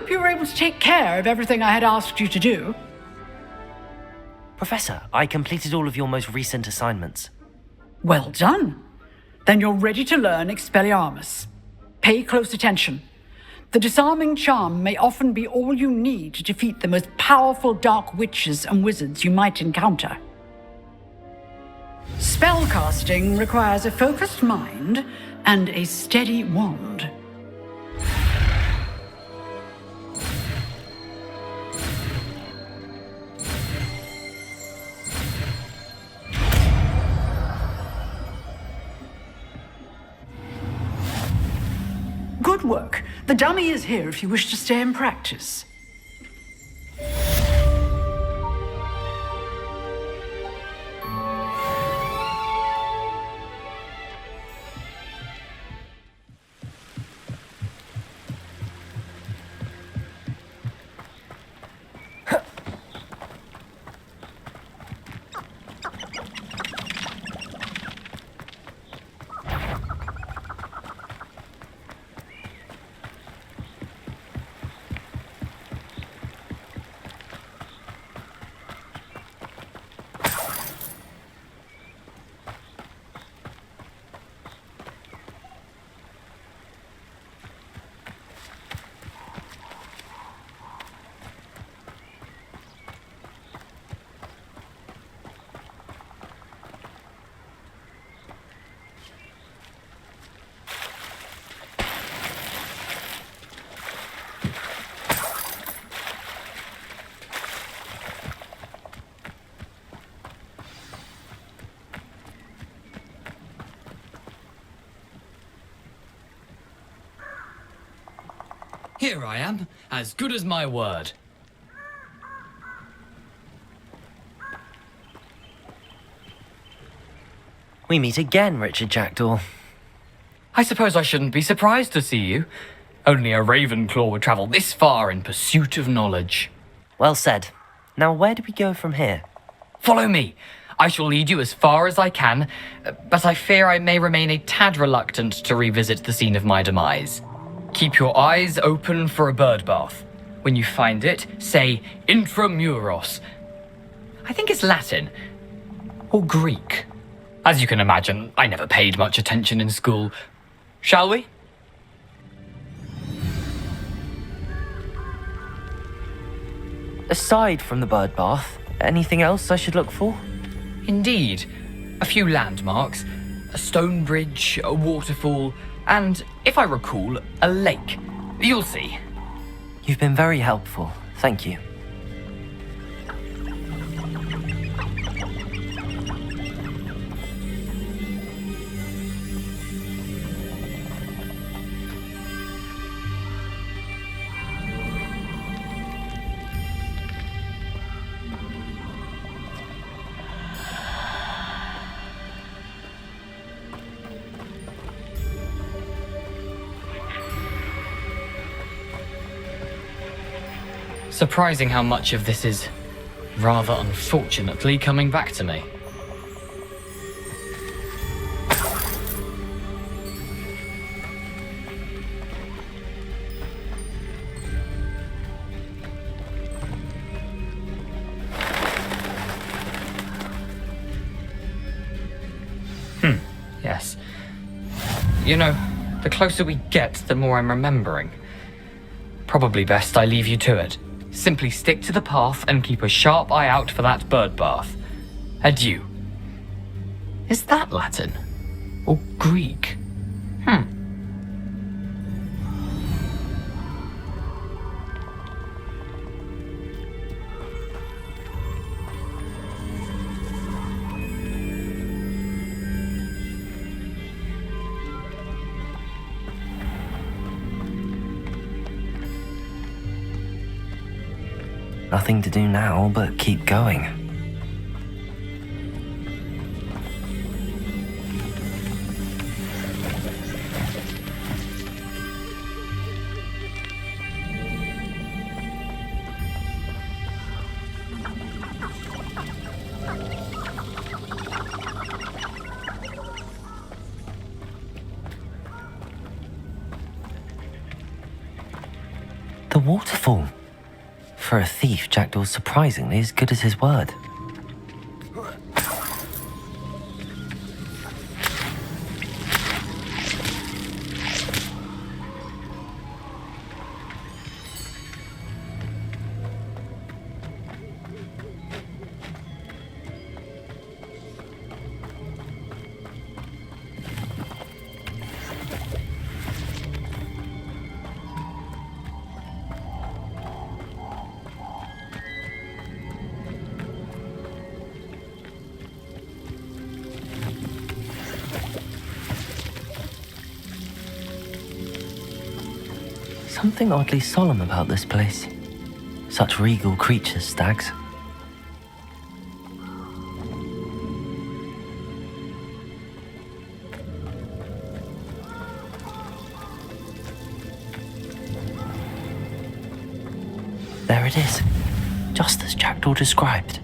hope you were able to take care of everything I had asked you to do. Professor, I completed all of your most recent assignments. Well done. Then you're ready to learn Expelliarmus. Pay close attention. The disarming charm may often be all you need to defeat the most powerful dark witches and wizards you might encounter. Spellcasting requires a focused mind and a steady wand. Good work. The dummy is here if you wish to stay and practice. Here I am, as good as my word. We meet again, Richard Jackdaw. I suppose I shouldn't be surprised to see you. Only a Ravenclaw would travel this far in pursuit of knowledge. Well said. Now where do we go from here? Follow me. I shall lead you as far as I can, but I fear I may remain a tad reluctant to revisit the scene of my demise. Keep your eyes open for a bird bath. When you find it, say intramuros. I think it's Latin. Or Greek. As you can imagine, I never paid much attention in school. Shall we? Aside from the bird bath, anything else I should look for? Indeed. A few landmarks, a stone bridge, a waterfall, and, if I recall, a lake. You'll see. You've been very helpful. Thank you. Surprising how much of this is, rather unfortunately, coming back to me. Yes. You know, the closer we get, the more I'm remembering. Probably best I leave you to it. Simply stick to the path and keep a sharp eye out for that bird bath. Adieu. Is that Latin? Or Greek? Nothing to do now but keep going. The waterfall. For a thief, Jackdaw's surprisingly as good as his word. Something oddly solemn about this place. Such regal creatures, stags. There it is, just as Jackdaw described.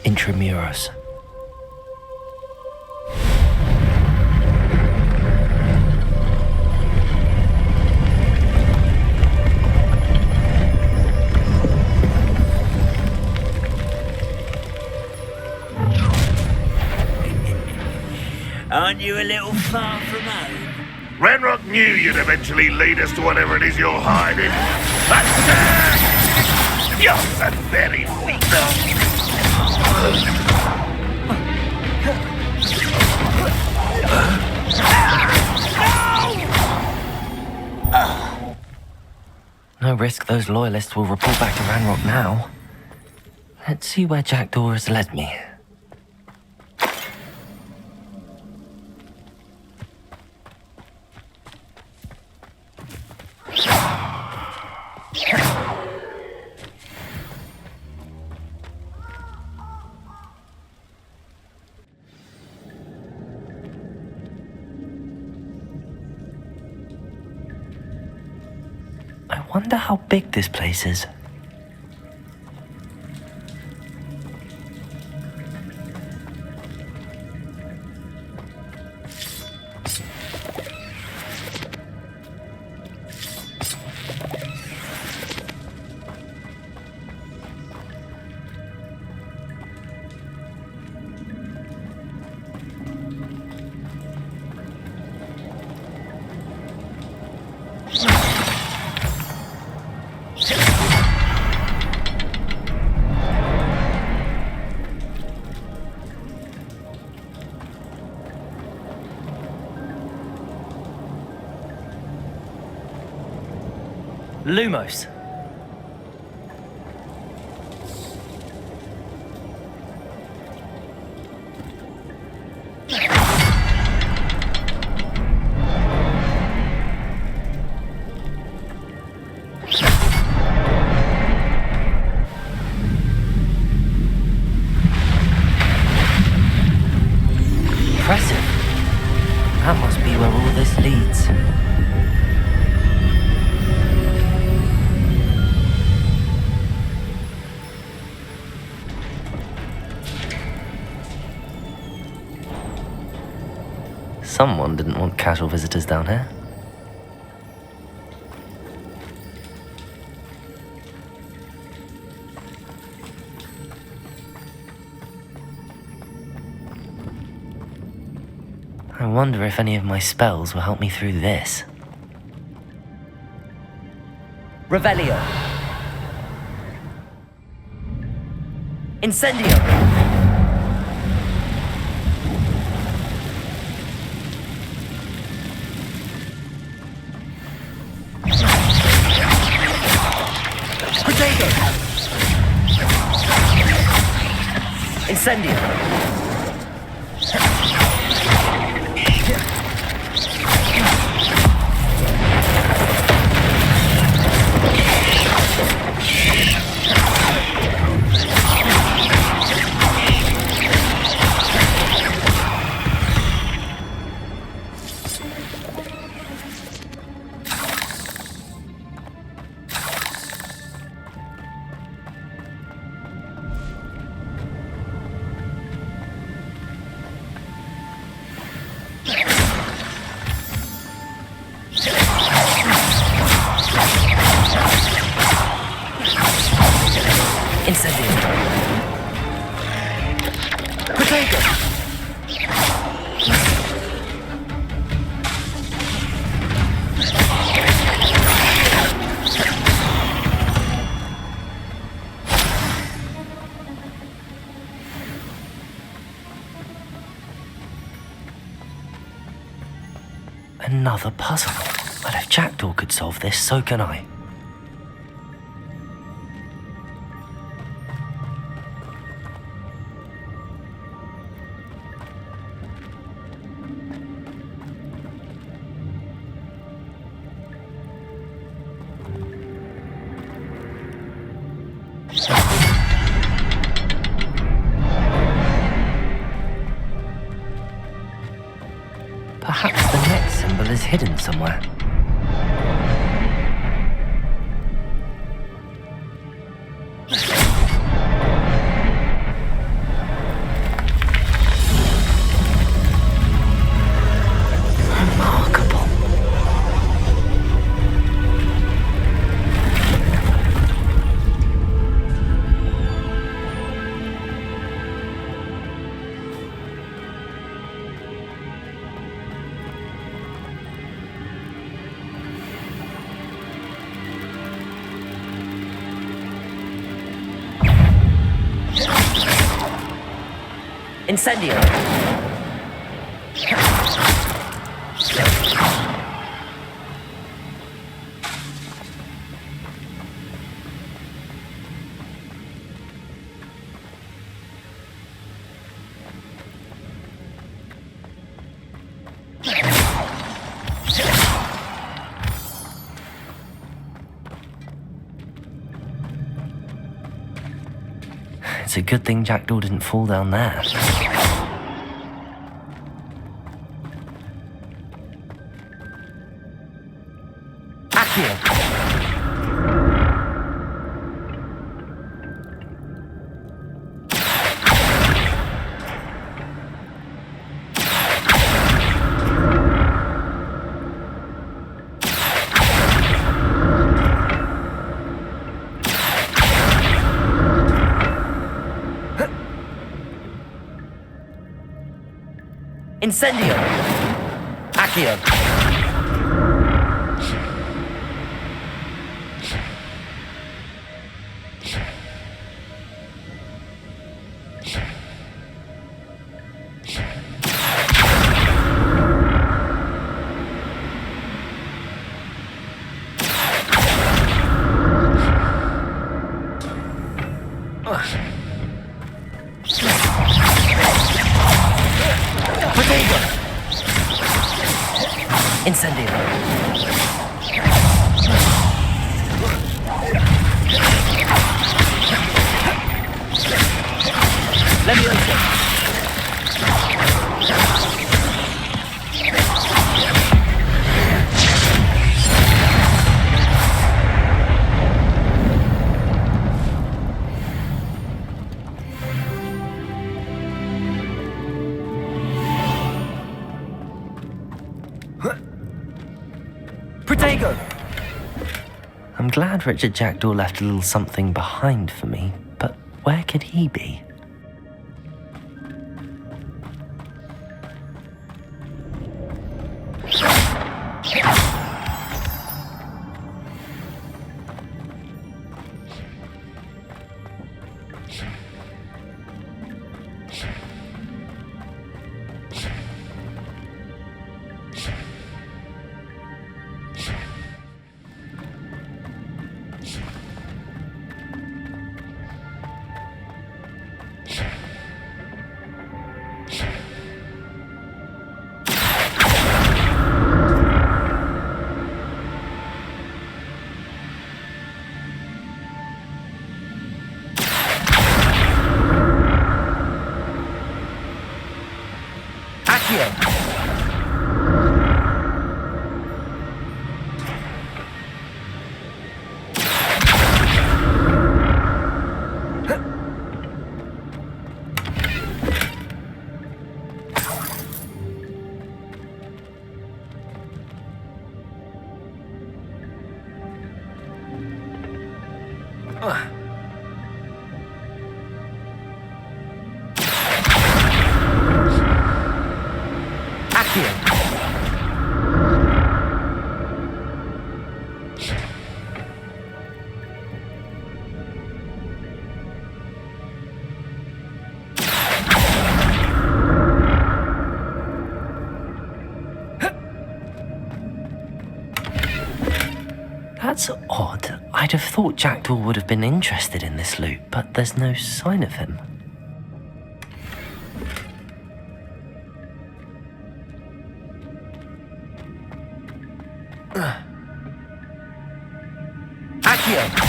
Intramuros. Aren't you a little far from home? Ranrock knew you'd eventually lead us to whatever it is you're hiding. That's it! You're so very weak. No risk those loyalists will report back to Ranrock now. Let's see where Jackdaw has led me. I wonder how big this place is. Lumos. Impressive. That must be where all this leads. Someone didn't want casual visitors down here. I wonder if any of my spells will help me through this. Revelio. Incendio. Incendio. another puzzle. But if Jackdaw could solve this, so can I. Perhaps the next symbol is hidden somewhere. Remarkable. Incendio! It's a good thing Jackdaw didn't fall down there. Accio! Incendio! Accio! Incendio! Leviosa! Protego! I'm glad Richard Jackdaw left a little something behind for me, but where could he be? That's odd. I'd have thought Jackdaw would have been interested in this loot, but there's no sign of him. Accio!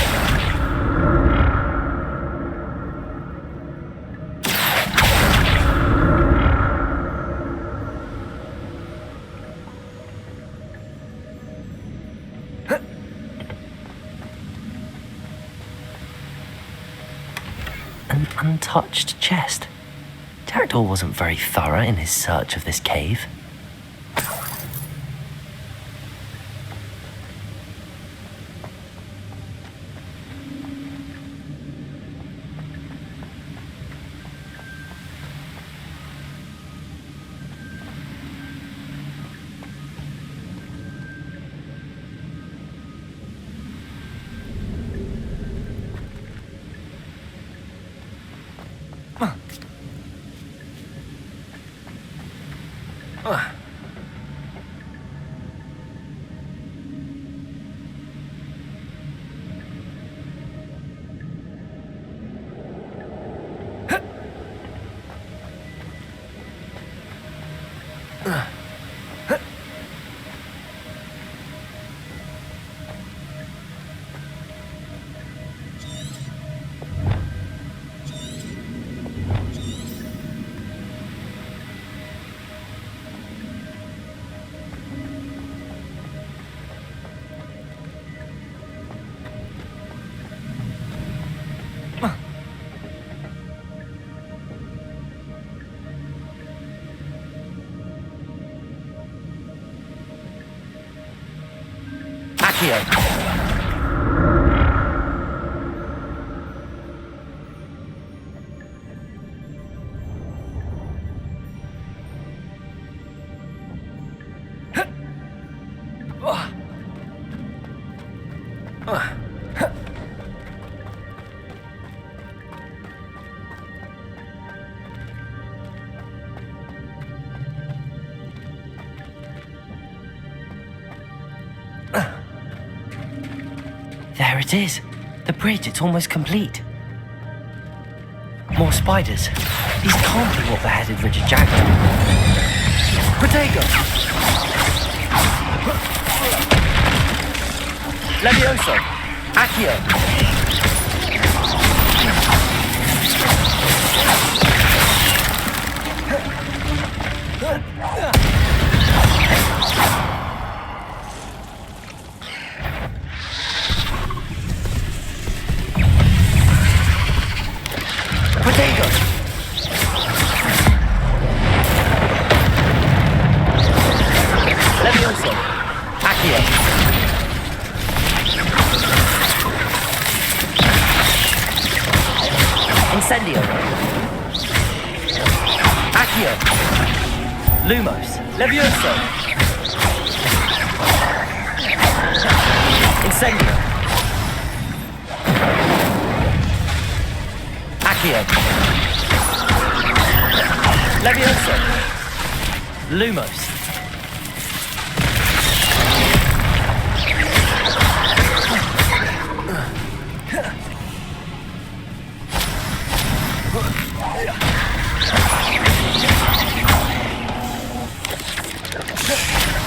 An untouched chest. Jackdaw wasn't very thorough in his search of this cave. There it is. The bridge, it's almost complete. More spiders. These can't be what beheaded Richard Jackdaw. Protego! Levioso! Accio! Protego! Levioso! Accio! Incendio! Accio! Lumos! Levioso! Incendio! Accio! Levioso! Lumos!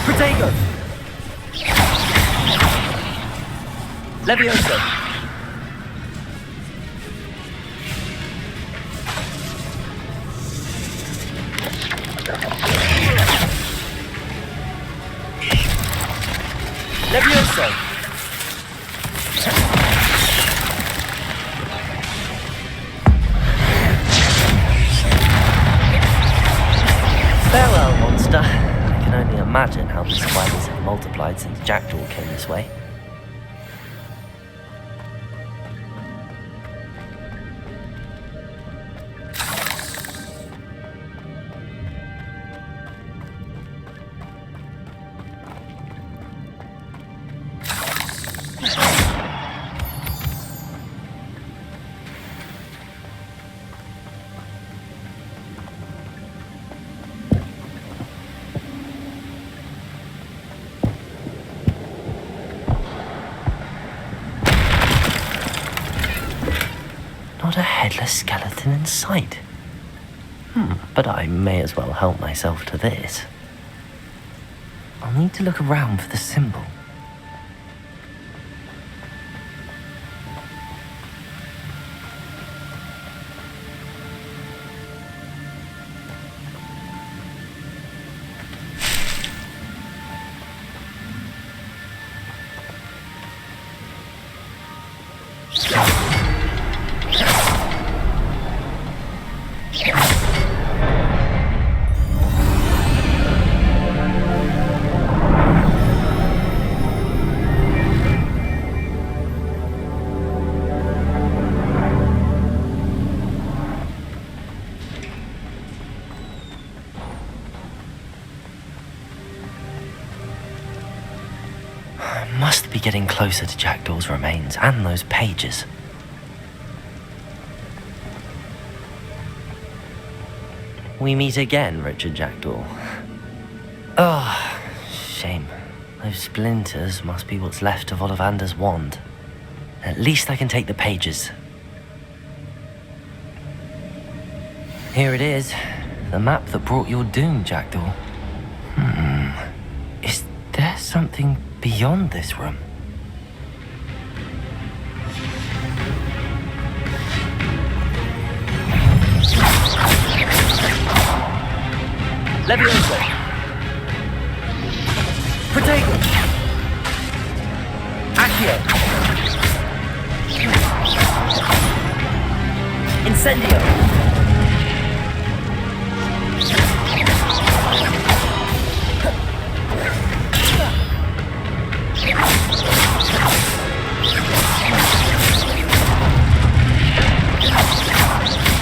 Protego! Levioso! Levioso! Farewell, monster. I can only imagine how the spiders have multiplied since Jackdaw came this way. not a headless skeleton in sight. But I may as well help myself to this. I'll need to look around for the symbol. Must be getting closer to Jackdaw's remains and those pages. We meet again, Richard Jackdaw. Shame. Those splinters must be what's left of Ollivander's wand. At least I can take the pages. Here it is. The map that brought your doom, Jackdaw. Is there something beyond this room? Levioso! Protego! Accio! Incendio!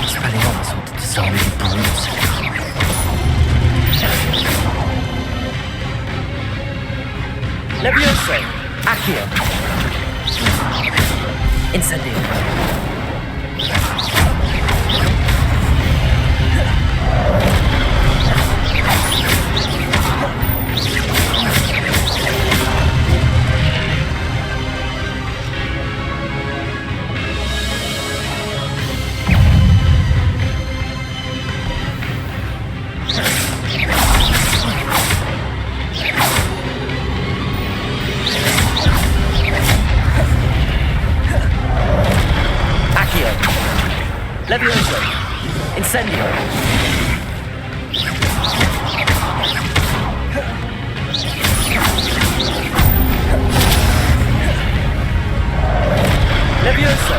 Spreading on sort of disarming brutes. Levioso! Accio! Incendio! Levioso! Incendio! Levioso!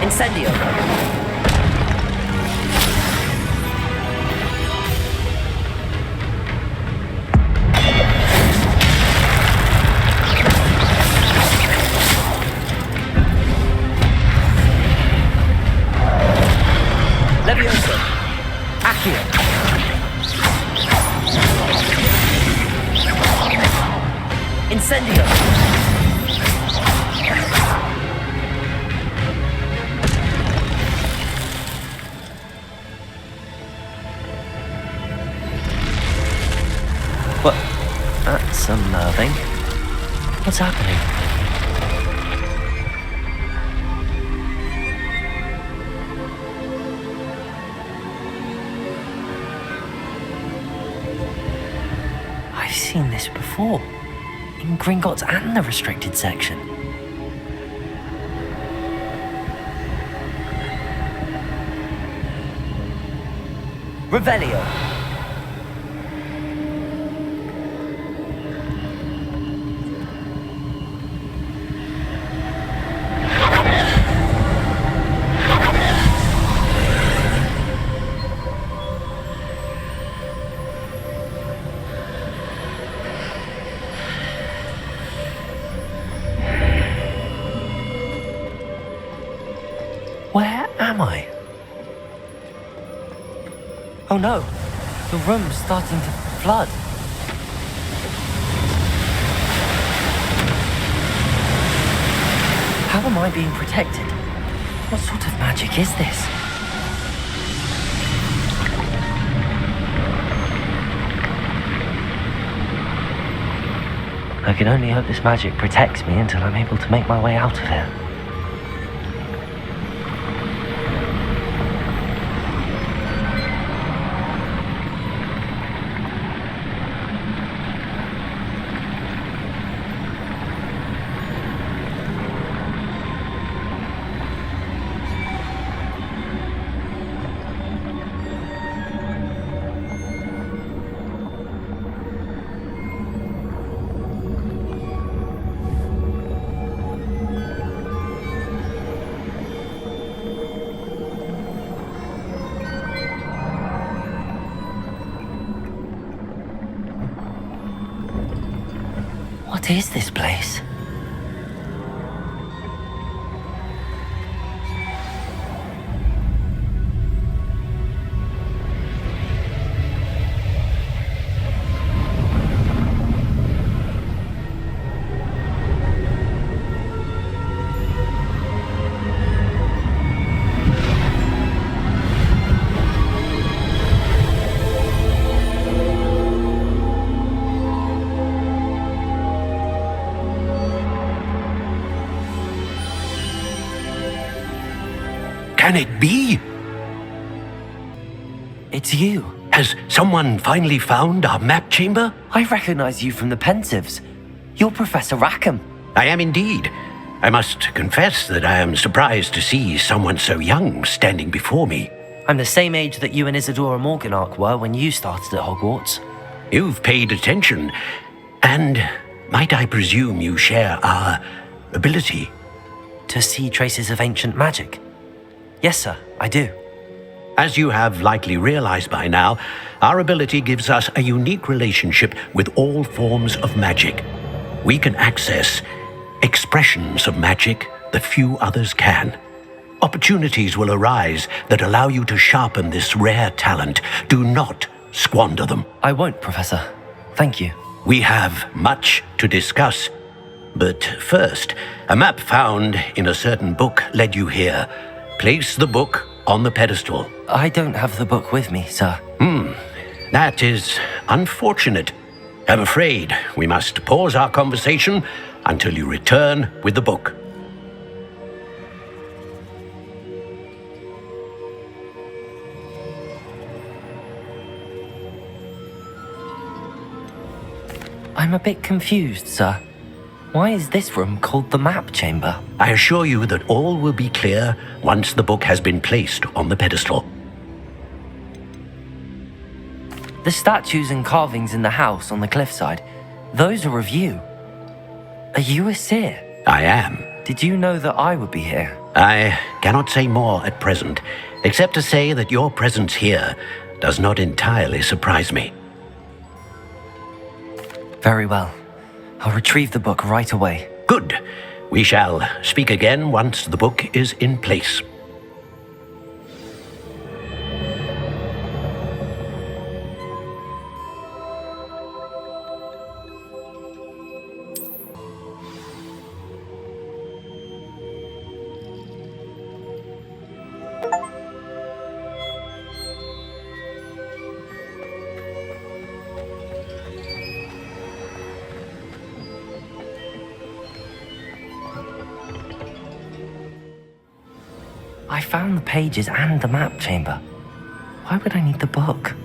Incendio! Levioso! Accio! Incendio! What? That's unnerving. What's happening? I've seen this before, in Gringotts and the restricted section. Revelio. Where am I? Oh no, the room's starting to flood. How am I being protected? What sort of magic is this? I can only hope this magic protects me until I'm able to make my way out of here. What is this place? Can it be? It's you. Has someone finally found our map chamber? I recognize you from the Pensieves. You're Professor Rackham. I am indeed. I must confess that I am surprised to see someone so young standing before me. I'm the same age that you and Isadora Morganach were when you started at Hogwarts. You've paid attention, and might I presume you share our ability? To see traces of ancient magic? Yes, sir, I do. As you have likely realized by now, our ability gives us a unique relationship with all forms of magic. We can access expressions of magic that few others can. Opportunities will arise that allow you to sharpen this rare talent. Do not squander them. I won't, Professor. Thank you. We have much to discuss. But first, a map found in a certain book led you here. Place the book on the pedestal. I don't have the book with me, sir. That is unfortunate. I'm afraid we must pause our conversation until you return with the book. I'm a bit confused, sir. Why is this room called the map chamber? I assure you that all will be clear once the book has been placed on the pedestal. The statues and carvings in the house on the cliffside, those are of you. Are you a seer? I am. Did you know that I would be here? I cannot say more at present, except to say that your presence here does not entirely surprise me. Very well. I'll retrieve the book right away. Good. We shall speak again once the book is in place. I found the pages and the map chamber. Why would I need the book?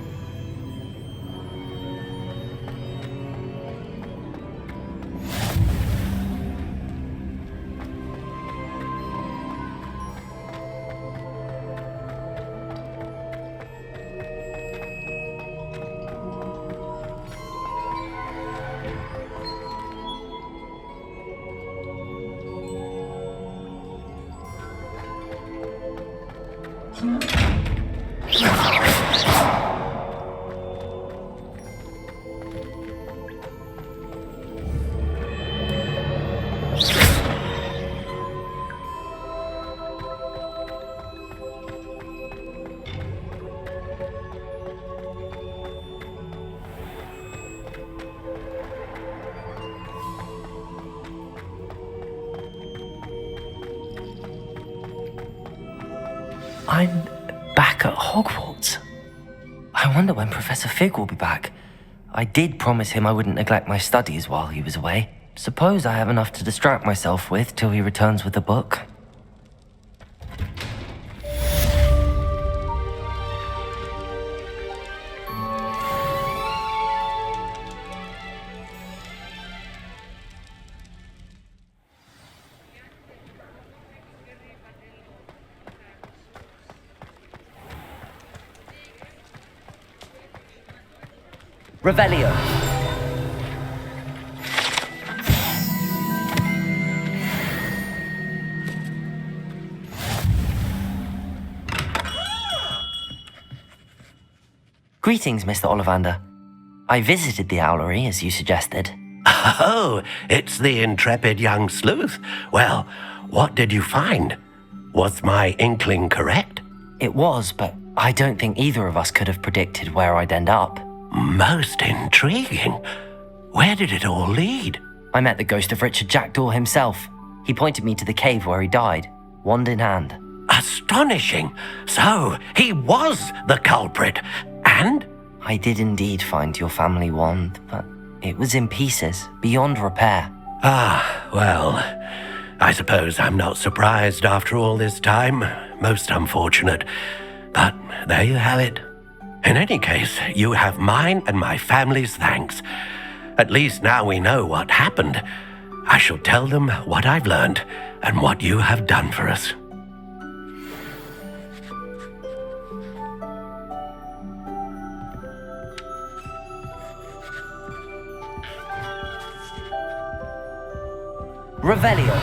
I'm back at Hogwarts. I wonder when Professor Fig will be back. I did promise him I wouldn't neglect my studies while he was away. Suppose I have enough to distract myself with till he returns with the book. Revelio. Greetings, Mr. Ollivander. I visited the Owlery, as you suggested. Oh, it's the intrepid young sleuth. Well, what did you find? Was my inkling correct? It was, but I don't think either of us could have predicted where I'd end up. Most intriguing. Where did it all lead? I met the ghost of Richard Jackdaw himself. He pointed me to the cave where he died, wand in hand. Astonishing. So, he was the culprit. And? I did indeed find your family wand, but it was in pieces, beyond repair. Ah, well, I suppose I'm not surprised after all this time. Most unfortunate. But there you have it. In any case, you have mine and my family's thanks. At least now we know what happened. I shall tell them what I've learned and what you have done for us. Revelio.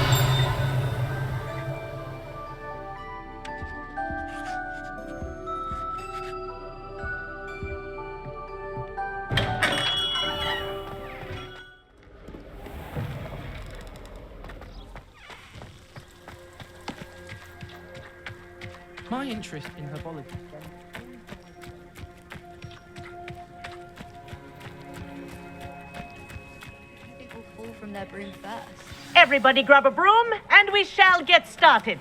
My interest in herbology. People fall from their broom first. Everybody grab a broom, and we shall get started.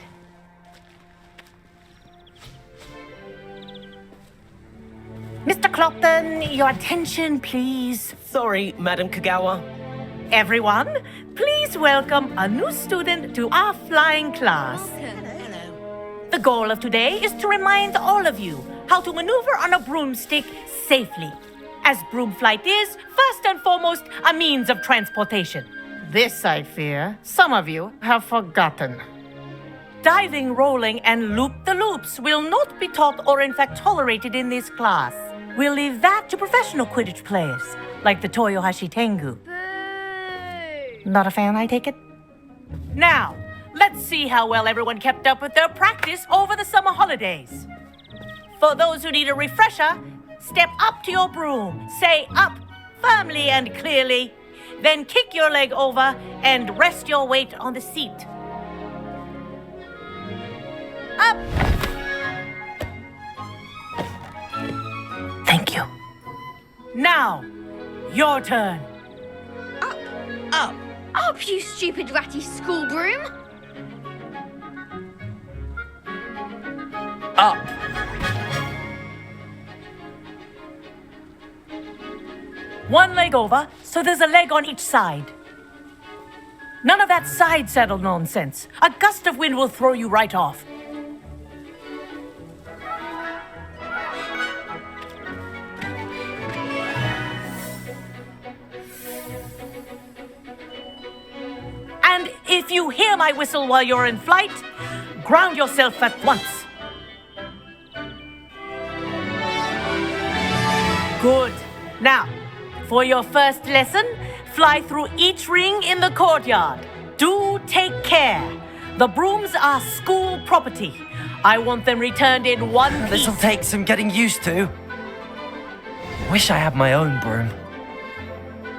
Mr. Clopton, your attention, please. Sorry, Madam Kagawa. Everyone, please welcome a new student to our flying class. The goal of today is to remind all of you how to maneuver on a broomstick safely, as broom flight is, first and foremost, a means of transportation. This, I fear, some of you have forgotten. Diving, rolling, and loop-the-loops will not be taught or in fact tolerated in this class. We'll leave that to professional Quidditch players, like the Toyohashi Tengu. Boo! Not a fan, I take it? Now, let's see how well everyone kept up with their practice over the summer holidays. For those who need a refresher, step up to your broom, say up firmly and clearly, then kick your leg over and rest your weight on the seat. Up! Thank you. Now, your turn. Up, you stupid ratty school broom! Up! One leg over, so there's a leg on each side. None of that side saddle nonsense. A gust of wind will throw you right off. And if you hear my whistle while you're in flight, ground yourself at once. Good. Now, for your first lesson, fly through each ring in the courtyard. Do take care. The brooms are school property. I want them returned in one piece. This'll take some getting used to. Wish I had my own broom.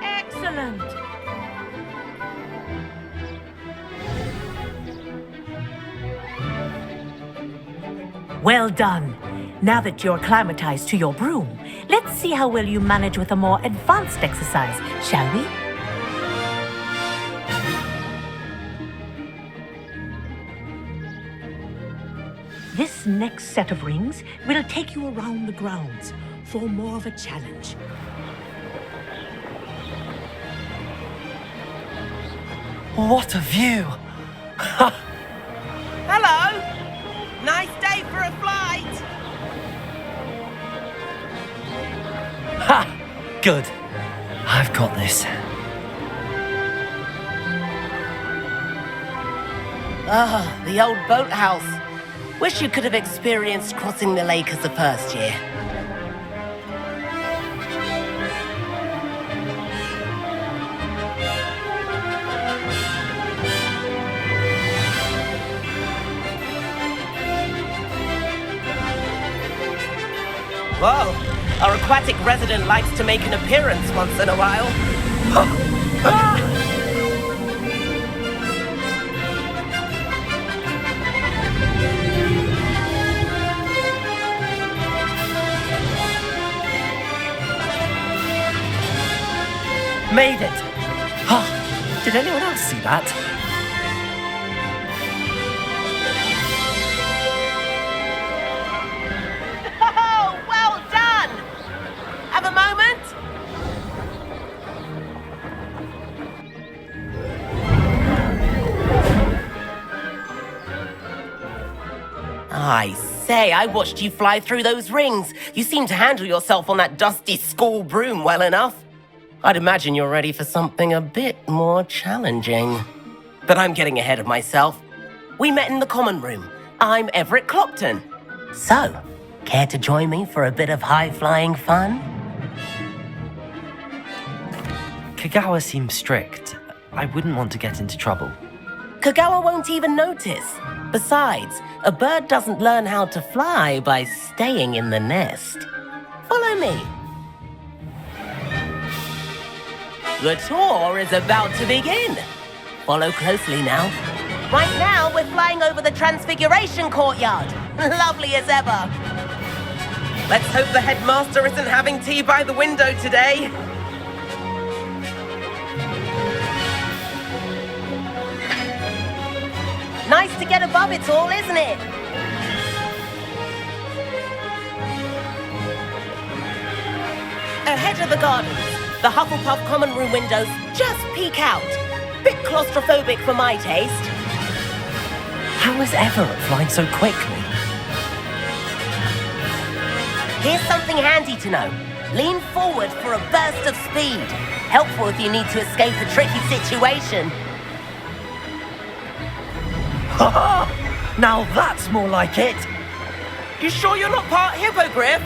Excellent. Well done. Now that you're acclimatized to your broom, let's see how well you manage with a more advanced exercise, shall we? This next set of rings will take you around the grounds for more of a challenge. What a view! Hello! Nice day for a flight! Ha! Good. I've got this. Ah, the old boathouse. Wish you could have experienced crossing the lake as a first year. Whoa, our aquatic resident likes to make an appearance once in a while. Made it! Did anyone else see that? Oh, well done! Have a moment? I say, I watched you fly through those rings. You seem to handle yourself on that dusty school broom well enough. I'd imagine you're ready for something a bit more challenging. But I'm getting ahead of myself. We met in the common room. I'm Everett Clopton. So, care to join me for a bit of high-flying fun? Kagawa seems strict. I wouldn't want to get into trouble. Kagawa won't even notice. Besides, a bird doesn't learn how to fly by staying in the nest. Follow me. The tour is about to begin. Follow closely now. Right now, we're flying over the Transfiguration Courtyard. Lovely as ever. Let's hope the headmaster isn't having tea by the window today. Nice to get above it all, isn't it? Ahead of the gardens, the Hufflepuff common room windows just peek out. Bit claustrophobic for my taste. How is Everett flying so quickly? Here's something handy to know. Lean forward for a burst of speed. Helpful if you need to escape a tricky situation. Now that's more like it! You sure you're not part hippogriff?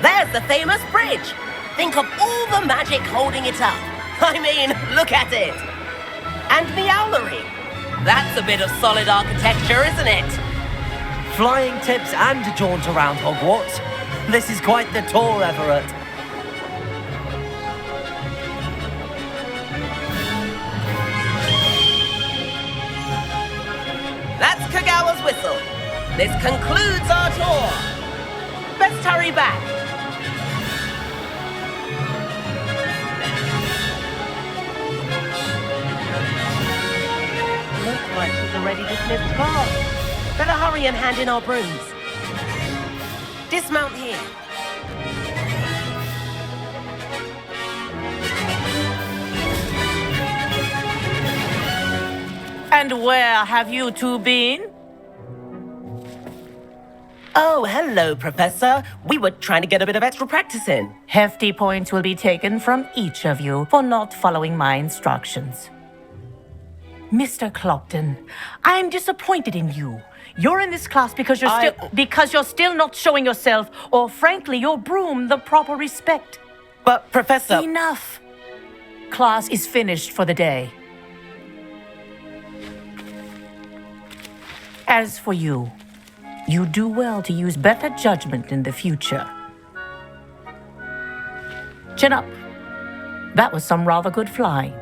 There's the famous bridge. Think of all the magic holding it up. I mean, look at it. And the owlery. That's a bit of solid architecture, isn't it? Flying tips and a jaunt around Hogwarts. This is quite the tour, Everett. That's Kagawa's whistle. This concludes our tour. Best hurry back. Looks like she's already dismissed class. Better hurry and hand in our brooms. Dismount here. And where have you two been? Oh, hello, Professor. We were trying to get a bit of extra practice in. Hefty points will be taken from each of you for not following my instructions. Mr. Clopton, I'm disappointed in you. You're in this class because you're still not showing yourself, or frankly, your broom, the proper respect. But, Professor... Enough. Class is finished for the day. As for you, you do well to use better judgment in the future. Chin up. That was some rather good flying.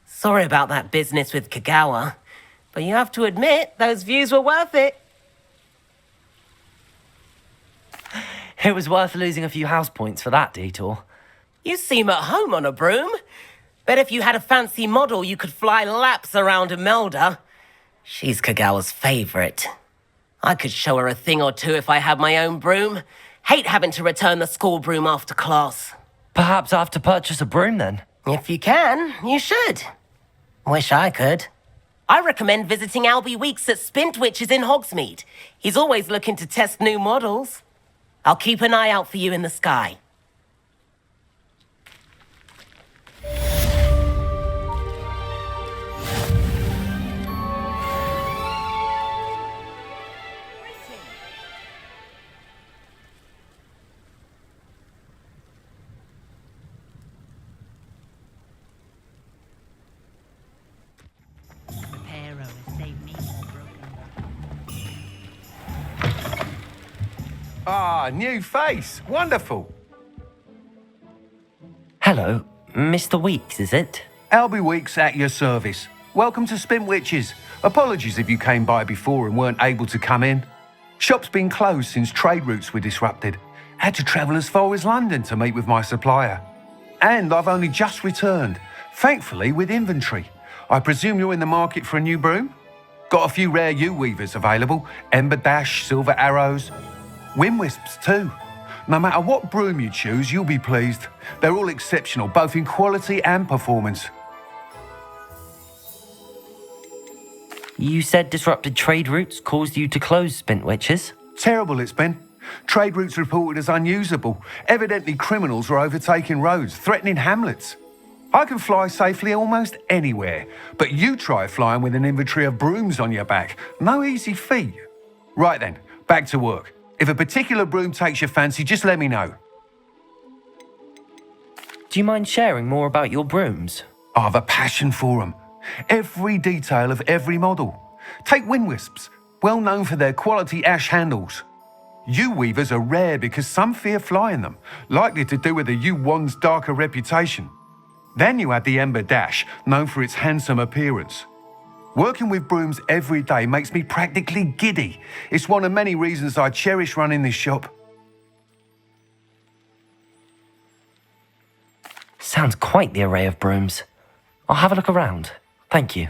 Sorry about that business with Kagawa, but you have to admit, those views were worth it. It was worth losing a few house points for that detour. You seem at home on a broom. Bet if you had a fancy model, you could fly laps around Imelda. She's Kagawa's favorite. I could show her a thing or two if I had my own broom. Hate having to return the school broom after class. Perhaps I have to purchase a broom then. If you can, you should. Wish I could. I recommend visiting Albie Weeks at Spintwitches in Hogsmeade. He's always looking to test new models. I'll keep an eye out for you in the sky. Ah, new face. Wonderful. Hello, Mr. Weeks, is it? Albie Weeks at your service. Welcome to Spintwitches. Apologies if you came by before and weren't able to come in. Shop's been closed since trade routes were disrupted. Had to travel as far as London to meet with my supplier. And I've only just returned, thankfully with inventory. I presume you're in the market for a new broom? Got a few rare U-weavers available. Ember Dash, Silver Arrows. Wind Wisps too. No matter what broom you choose, you'll be pleased. They're all exceptional, both in quality and performance. You said disrupted trade routes caused you to close Spintwitches? Terrible it's been. Trade routes reported as unusable. Evidently criminals were overtaking roads, threatening hamlets. I can fly safely almost anywhere, but you try flying with an inventory of brooms on your back. No easy feat. Right then, back to work. If a particular broom takes your fancy, just let me know. Do you mind sharing more about your brooms? I have a passion for them. Every detail of every model. Take Wind Wisps, well known for their quality ash handles. U-weavers are rare because some fear flying them, likely to do with the U-Wand's darker reputation. Then you have the Ember Dash, known for its handsome appearance. Working with brooms every day makes me practically giddy. It's one of many reasons I cherish running this shop. Sounds quite the array of brooms. I'll have a look around. Thank you.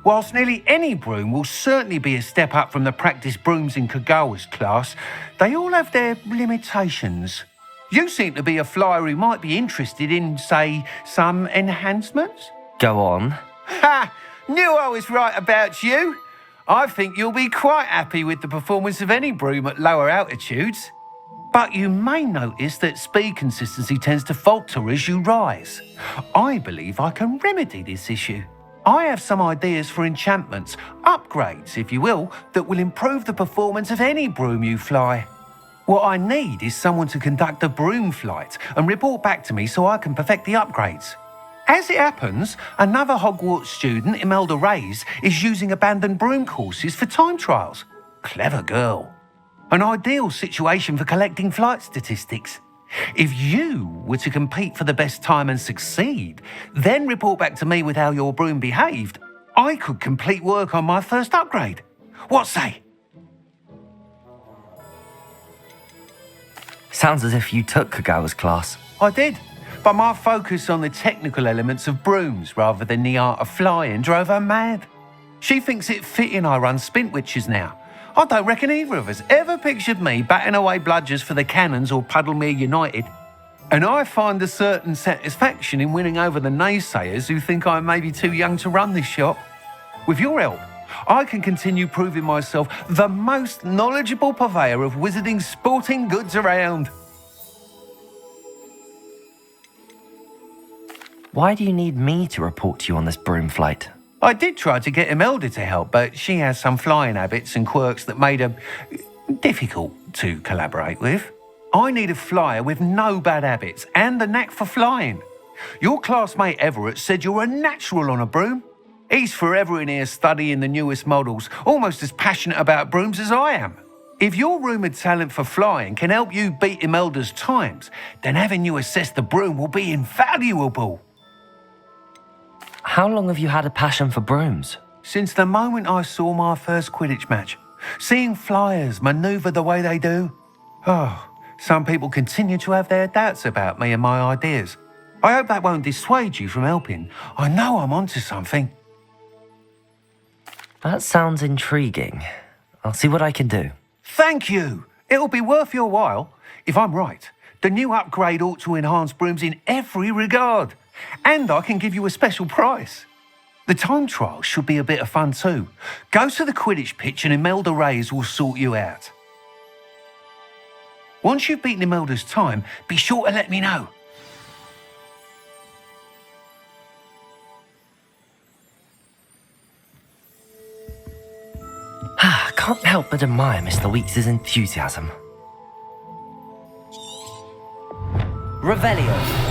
Whilst nearly any broom will certainly be a step up from the practice brooms in Kagawa's class, they all have their limitations. You seem to be a flyer who might be interested in, say, some enhancements? Go on. Ha! Knew I was right about you. I think you'll be quite happy with the performance of any broom at lower altitudes. But you may notice that speed consistency tends to falter as you rise. I believe I can remedy this issue. I have some ideas for enchantments, upgrades, if you will, that will improve the performance of any broom you fly. What I need is someone to conduct a broom flight and report back to me so I can perfect the upgrades. As it happens, another Hogwarts student, Imelda Reyes, is using abandoned broom courses for time trials. Clever girl. An ideal situation for collecting flight statistics. If you were to compete for the best time and succeed, then report back to me with how your broom behaved, I could complete work on my first upgrade. What say? Sounds as if you took Kagawa's class. I did, but my focus on the technical elements of brooms rather than the art of flying drove her mad. She thinks it fitting I run Spintwitches now. I don't reckon either of us ever pictured me batting away bludgers for the Cannons or Puddlemere United. And I find a certain satisfaction in winning over the naysayers who think I may be too young to run this shop. With your help, I can continue proving myself the most knowledgeable purveyor of wizarding sporting goods around. Why do you need me to report to you on this broom flight? I did try to get Imelda to help, but she has some flying habits and quirks that made her difficult to collaborate with. I need a flyer with no bad habits and the knack for flying. Your classmate Everett said you're a natural on a broom. He's forever in here studying the newest models, almost as passionate about brooms as I am. If your rumoured talent for flying can help you beat Imelda's times, then having you assess the broom will be invaluable. How long have you had a passion for brooms? Since the moment I saw my first Quidditch match. Seeing flyers manoeuvre the way they do. Oh, some people continue to have their doubts about me and my ideas. I hope that won't dissuade you from helping. I know I'm onto something. That sounds intriguing. I'll see what I can do. Thank you. It'll be worth your while. If I'm right, the new upgrade ought to enhance brooms in every regard. And I can give you a special price. The time trial should be a bit of fun too. Go to the Quidditch pitch and Imelda Reyes will sort you out. Once you've beaten Imelda's time, be sure to let me know. Can't help but admire Mr. Weeks' enthusiasm. Revelio.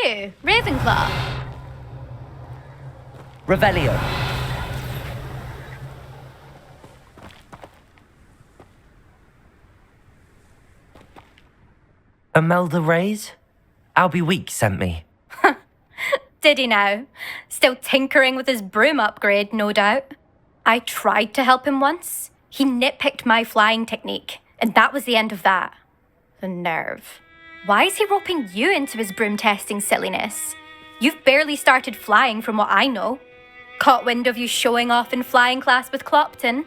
you, Ravenclaw? Revelio. Imelda Reyes? Albie Weeks sent me. Did he now? Still tinkering with his broom upgrade, no doubt. I tried to help him once. He nitpicked my flying technique, and that was the end of that. The nerve. Why is he roping you into his broom testing silliness? You've barely started flying from what I know. Caught wind of you showing off in flying class with Clopton.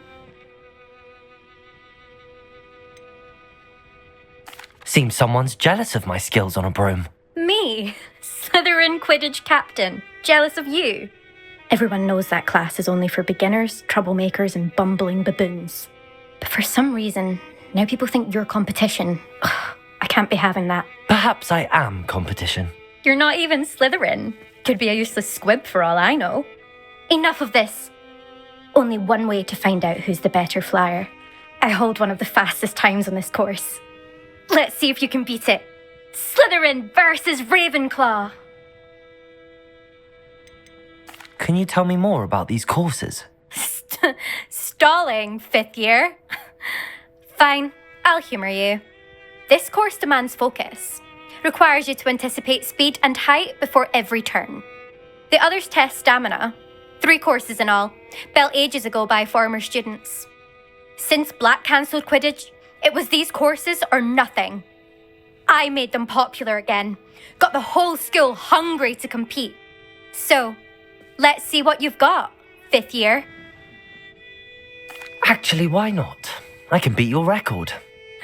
Seems someone's jealous of my skills on a broom. Me? Slytherin Quidditch captain. Jealous of you? Everyone knows that class is only for beginners, troublemakers, and bumbling baboons. But for some reason, now people think you're competition. Ugh, I can't be having that. Perhaps I am competition. You're not even Slytherin. Could be a useless squib for all I know. Enough of this. Only one way to find out who's the better flyer. I hold one of the fastest times on this course. Let's see if you can beat it. Slytherin versus Ravenclaw. Can you tell me more about these courses? Stalling, 5th year. Fine, I'll humour you. This course demands focus. Requires you to anticipate speed and height before every turn. The others test stamina. 3 courses in all, built ages ago by former students. Since Black cancelled Quidditch, it was these courses or nothing. I made them popular again. Got the whole school hungry to compete. So, let's see what you've got, 5th year. Actually, why not? I can beat your record.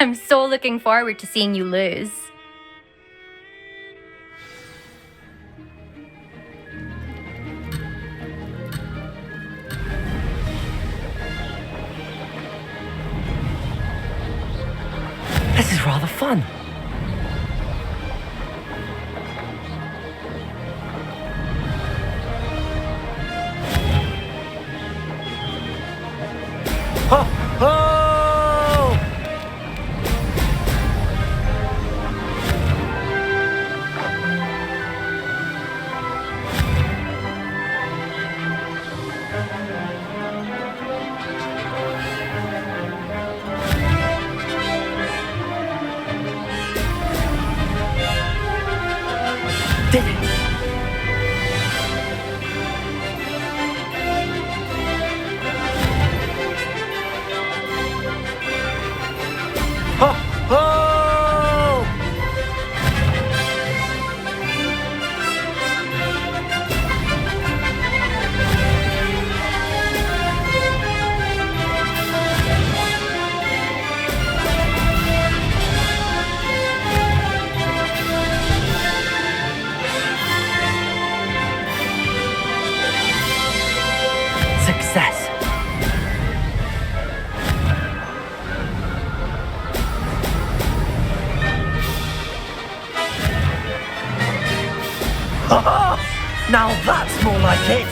I'm so looking forward to seeing you lose. This is rather fun. Ho! Ho! Did it! Ho! Ho! Success. Now that's more like it!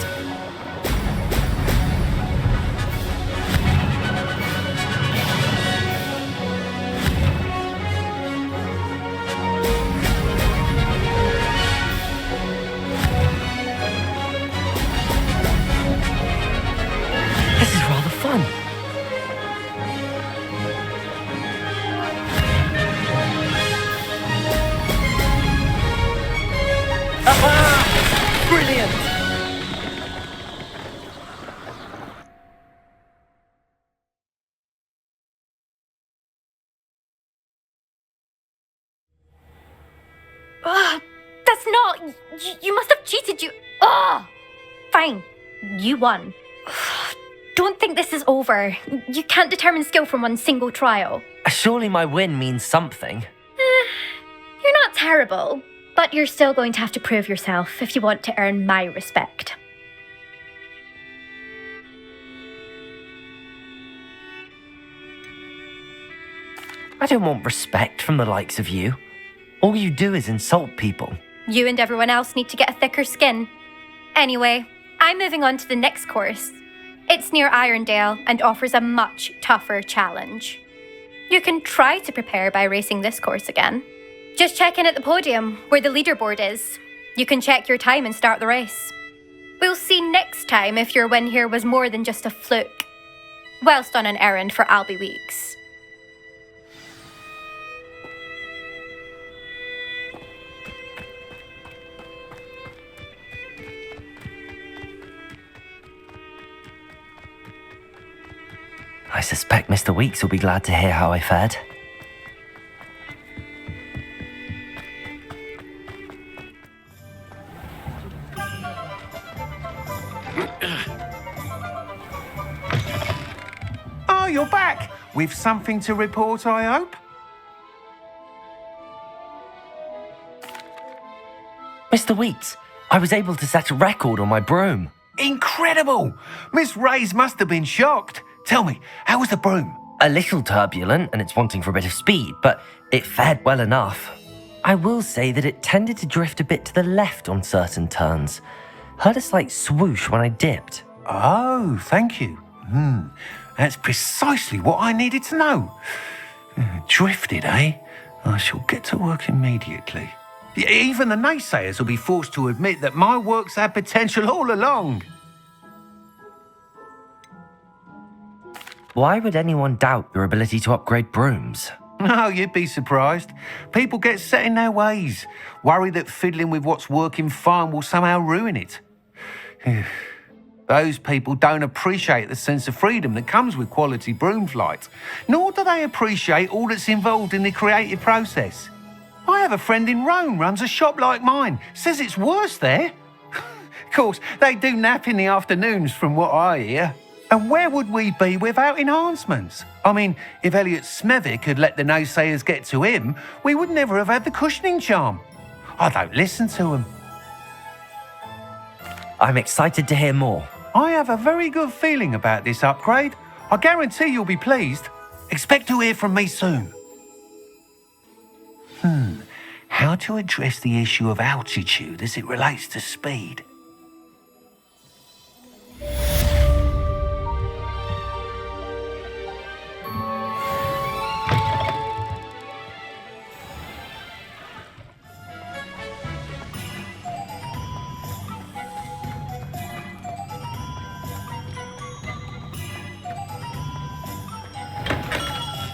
This is rather fun. Aha! Brilliant! That's not... You must have cheated, you... Fine. You won. Don't think this is over. You can't determine skill from one single trial. Surely my win means something. You're not terrible, but you're still going to have to prove yourself if you want to earn my respect. I don't want respect from the likes of you. All you do is insult people. You and everyone else need to get a thicker skin. Anyway, I'm moving on to the next course. It's near Irondale and offers a much tougher challenge. You can try to prepare by racing this course again. Just check in at the podium, where the leaderboard is. You can check your time and start the race. We'll see next time if your win here was more than just a fluke, whilst on an errand for Albie Weeks. I suspect Mr. Weeks will be glad to hear how I fared. Oh, you're back! With something to report, I hope? Mr. Weeks, I was able to set a record on my broom. Incredible! Miss Reyes must have been shocked. Tell me, how was the broom? A little turbulent and it's wanting for a bit of speed, but it fared well enough. I will say that it tended to drift a bit to the left on certain turns. Heard a slight swoosh when I dipped. Oh, thank you. That's precisely what I needed to know. Drifted, eh? I shall get to work immediately. Even the naysayers will be forced to admit that my work's had potential all along. Why would anyone doubt your ability to upgrade brooms? No, you'd be surprised. People get set in their ways, worry that fiddling with what's working fine will somehow ruin it. Those people don't appreciate the sense of freedom that comes with quality broom flight, nor do they appreciate all that's involved in the creative process. I have a friend in Rome runs a shop like mine, says it's worse there. Of course, they do nap in the afternoons from what I hear. And where would we be without enhancements? I mean, if Elliot Smethwick had let the naysayers get to him, we would never have had the cushioning charm. I don't listen to them. I'm excited to hear more. I have a very good feeling about this upgrade. I guarantee you'll be pleased. Expect to hear from me soon. How to address the issue of altitude as it relates to speed?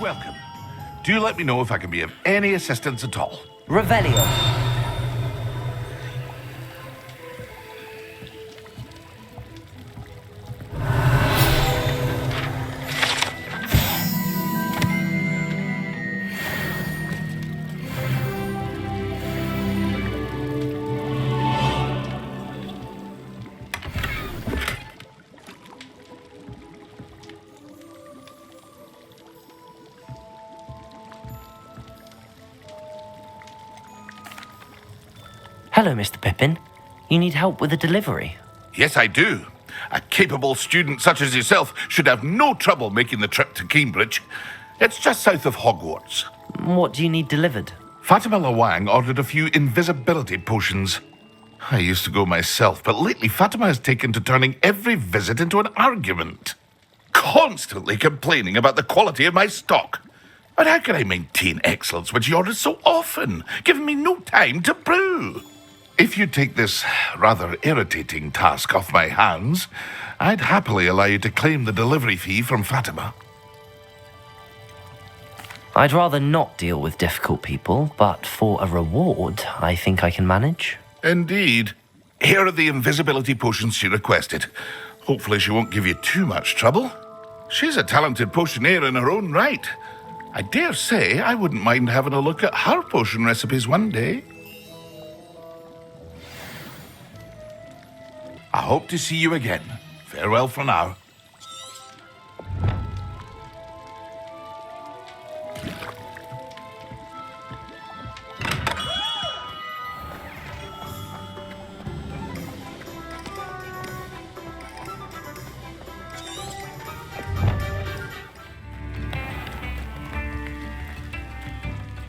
Welcome. Do let me know if I can be of any assistance at all. Revelio. Hello, Mr. Pippin. You need help with a delivery? Yes, I do. A capable student such as yourself should have no trouble making the trip to Cambridge. It's just south of Hogwarts. What do you need delivered? Fatima Lawang ordered a few invisibility potions. I used to go myself, but lately Fatima has taken to turning every visit into an argument. Constantly complaining about the quality of my stock. But how can I maintain excellence when she orders so often, giving me no time to brew? If you take this rather irritating task off my hands, I'd happily allow you to claim the delivery fee from Fatima. I'd rather not deal with difficult people, but for a reward, I think I can manage. Indeed. Here are the invisibility potions she requested. Hopefully she won't give you too much trouble. She's a talented potioneer in her own right. I dare say I wouldn't mind having a look at her potion recipes one day. I hope to see you again. Farewell for now.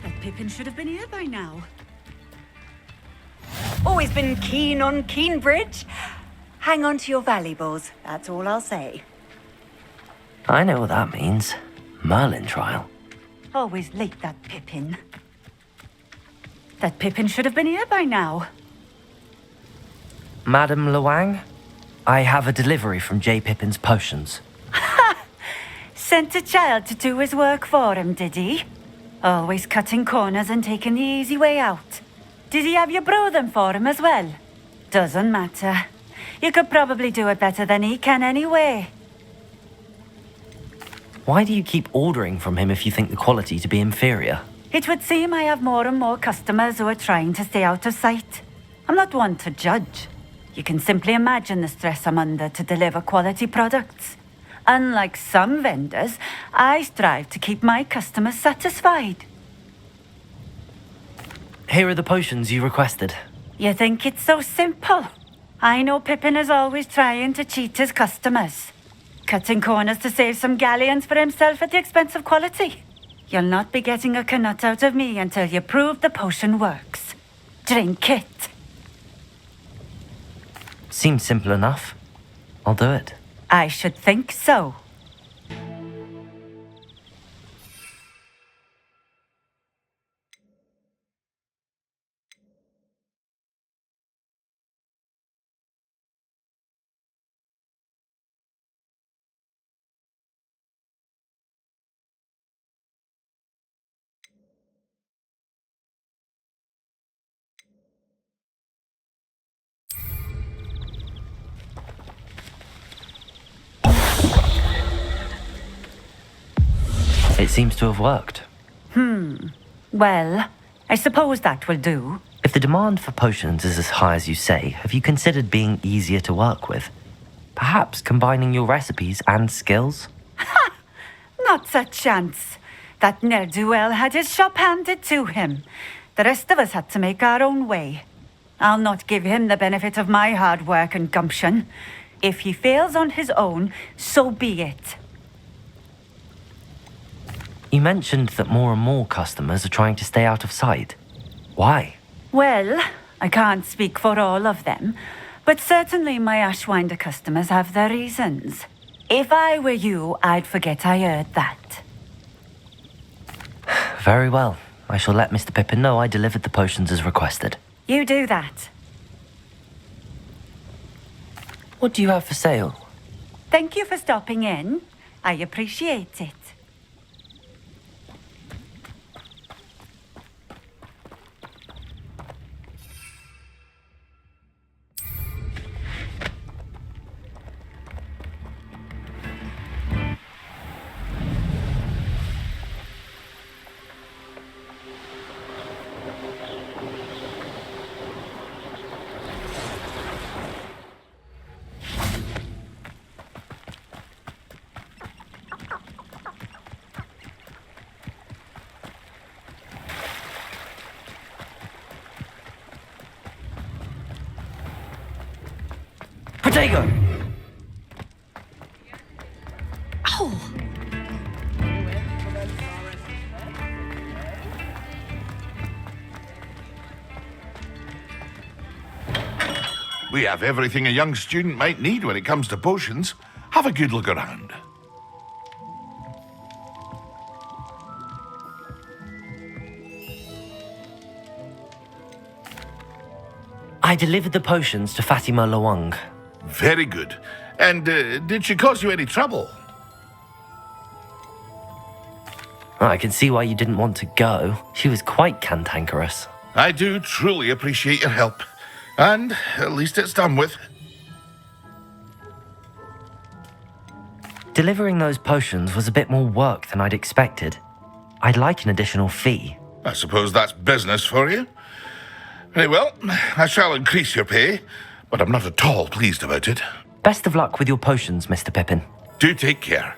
That Pippin should have been here by now. Always been keen on Keenbridge. Hang on to your valuables, that's all I'll say. I know what that means. Merlin trial. Always late, that Pippin. That Pippin should have been here by now. Madame Luang? I have a delivery from J. Pippin's potions. Sent a child to do his work for him, did he? Always cutting corners and taking the easy way out. Did he have you brew them for him as well? Doesn't matter. You could probably do it better than he can anyway. Why do you keep ordering from him if you think the quality to be inferior? It would seem I have more and more customers who are trying to stay out of sight. I'm not one to judge. You can simply imagine the stress I'm under to deliver quality products. Unlike some vendors, I strive to keep my customers satisfied. Here are the potions you requested. You think it's so simple? I know Pippin is always trying to cheat his customers. Cutting corners to save some galleons for himself at the expense of quality. You'll not be getting a canut out of me until you prove the potion works. Drink it. Seems simple enough. I'll do it. I should think so. It seems to have worked. Well, I suppose that will do. If the demand for potions is as high as you say, have you considered being easier to work with? Perhaps combining your recipes and skills? Not a chance. That ne'er-do-well had his shop handed to him. The rest of us had to make our own way. I'll not give him the benefit of my hard work and gumption. If he fails on his own, so be it. You mentioned that more and more customers are trying to stay out of sight. Why? Well, I can't speak for all of them, but certainly my Ashwinder customers have their reasons. If I were you, I'd forget I heard that. Very well. I shall let Mr. Pippin know I delivered the potions as requested. You do that. What do you have for sale? Thank you for stopping in. I appreciate it. Protego! Oh! We have everything a young student might need when it comes to potions. Have a good look around. I delivered the potions to Fatima Luang. Very good. And did she cause you any trouble? I can see why you didn't want to go. She was quite cantankerous. I do truly appreciate your help. And at least it's done with. Delivering those potions was a bit more work than I'd expected. I'd like an additional fee. I suppose that's business for you. Very well, I shall increase your pay, but I'm not at all pleased about it. Best of luck with your potions, Mr. Pippin. Do take care.